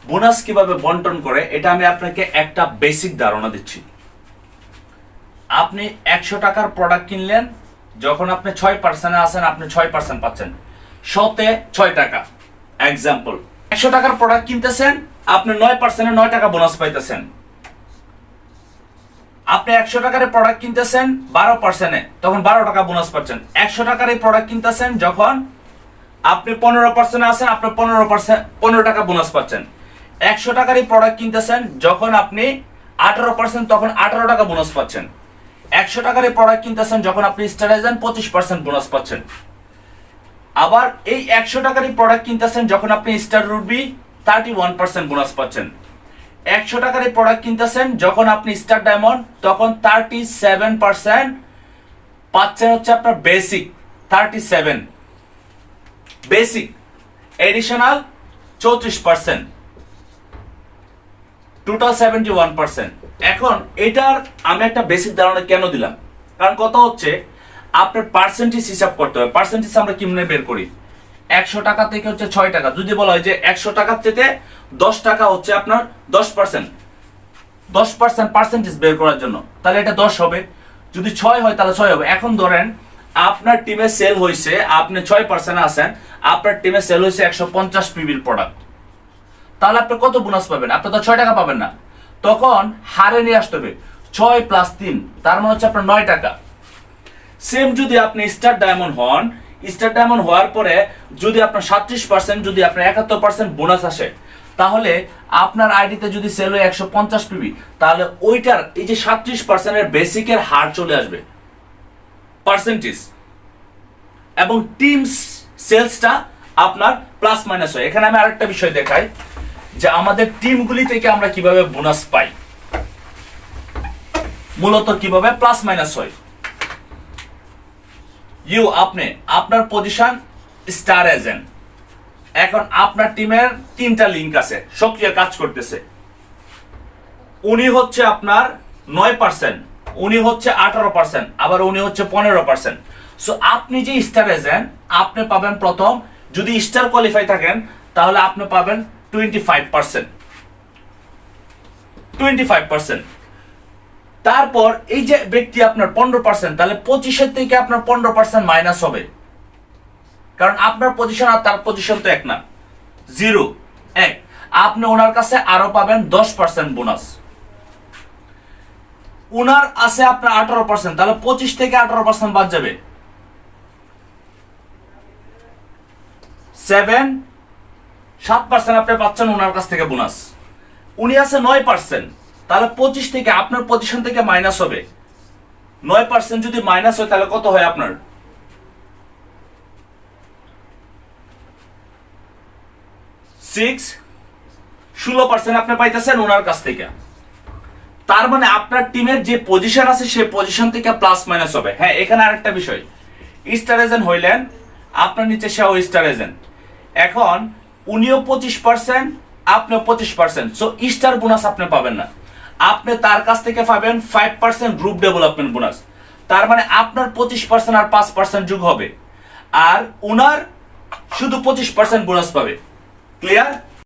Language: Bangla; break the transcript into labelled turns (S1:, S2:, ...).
S1: বোনাস কিভাবে বন্টন করে এটা আমি আপনাকে একটা বেসিক ধারণা দিচ্ছি। আপনি 100 টাকার প্রোডাক্ট কিনলেন, যখন আপনি 6% আছেন আপনি 6% পাচ্ছেন, 100-তে 6 টাকা। এক্সাম্পল, 100 টাকার প্রোডাক্ট কিনতেছেন, আপনি 9%-এ 9 টাকা বোনাস পাইতেছেন। আপনি 100 টাকার প্রোডাক্ট কিনতেছেন 12%-এ, তখন 12 টাকা বোনাস পাচ্ছেন। 100 টাকার এই প্রোডাক্ট কিনতেছেন, যখন আপনি 15%-এ আছেন আপনি 15 টাকা বোনাস পাচ্ছেন। 100 টাকার এই প্রোডাক্ট কিনতেছেন, যখন আপনি 18%, তখন 18 টাকা বোনাস পাচ্ছেন। 100 টাকার এই প্রোডাক্ট কিনতেছেন, যখন আপনি স্টারে যান 25% বোনাস পাচ্ছেন। আবার এই 100 টাকার এই প্রোডাক্ট কিনতেছেন, যখন আপনি স্টার রুবি 31% বোনাস পাচ্ছেন। 100 টাকার এই প্রোডাক্ট কিনতেছেন, যখন আপনি স্টার ডায়মন্ড, তখন 37% পাচ্ছেন হচ্ছে আপনার বেসিক 37, বেসিক এডিশনাল 34%, টোটাল 71%। এখন এটার আমি একটা বেসিক ধারণা কেন দিলাম, কারণ কথা হচ্ছে আপনার পার্সেন্টেজ হিসাব করতে হবে। পার্সেন্টেজ আমরা কিভাবে বের করি? 100 টাকা থেকে হচ্ছে 6 টাকা, যদি বলা হয় যে 100 টাকার থেকে 10 টাকা হচ্ছে আপনার 10%, 10% পার্সেন্টেজ বের করার জন্য, তাহলে এটা 10 হবে। যদি 6 হয় তাহলে 6 হবে। এখন ধরেন আপনার টিমে সেল হয়েছে, আপনি 6% আছেন, আপনার টিমে সেল হয়েছে 150 পিবির প্রোডাক্ট, তাহলে আপনি কত বোনাস পাবেন? আপনি তো 6 টাকা পাবেন না, তখন হারে নিয়ে আসতে হবে 6 + 3, তার মানে হচ্ছে আপনার 9 টাকা। সেম যদি আপনি স্টার ডায়মন্ড হন, স্টার ডায়মন্ড হওয়ার পরে যদি আপনার 37%, যদি আপনার 71% বোনাস আসে, তাহলে আপনার আইডিতে যদি সেল হয় 150 পিবি, তাহলে ওইটার এই যে 37%-এর বেসিকের হার চলে আসবে পার্সেন্টেজ, এবং টিম সেলসটা আপনার প্লাস মাইনাস হয়। এখানে আমি আরেকটা বিষয় দেখাই যে আমাদের টিমগুলি থেকে আমরা কিভাবে বোনাস পাই, মূলত কিভাবে প্লাস মাইনাস হয়। আপনি আপনার পজিশন স্টার এজেন্ট, এখন আপনার টিমের 3টা লিংক আছে, সক্রিয় কাজ করতেছে। উনি হচ্ছে আপনার 9%, উনি হচ্ছে 18%, আবার উনি হচ্ছে 15%। সো আপনি যে স্টার এজেন্ট, আপনি পাবেন প্রথম, যদি স্টার কোয়ালিফাই থাকেন তাহলে আপনি পাবেন 25%। তারপর এই যে ব্যক্তি আপনার 15%, তাহলে 25-এর থেকে আপনার 15% মাইনাস হবে, কারণ আপনার পজিশন আর তার পজিশন তো এক না, 0 1। আপনি ওনার কাছে আরো পাবেন 10% বোনাস। ওনার আছে আপনার 18%, তাহলে 25 থেকে 18% বাদ যাবে, 7% আপনি পাচ্ছেন ওনার কাছ থেকে বোনাস। উনি আছে 9%, তাহলে 25 থেকে আপনার পজিশন থেকে মাইনাস হবে। 9% যদি মাইনাস হয় তাহলে কত হয় আপনার? 16% আপনি পাইতেছেন ওনার কাছ থেকে। তার মানে আপনার টিমের যে পজিশন আছে সেই পজিশন থেকে প্লাস মাইনাস হবে। হ্যাঁ, এখানে আরেকটা বিষয়, স্টার এজেন্ট হইলেন, আপনার নিচে সেও স্টার এজেন্ট, এখন উনিও 25%, আপনিও 25%, সো স্টার বোনাস আপনি পাবেন না, আপনি তার কাছ থেকে পাবেন 5% গ্রুপ ডেভেলপমেন্ট বোনাস। তার মানে আপনার 25% আর 5% যোগ হবে, আর ওনার শুধু 25% বোনাস পাবে। ক্লিয়ার?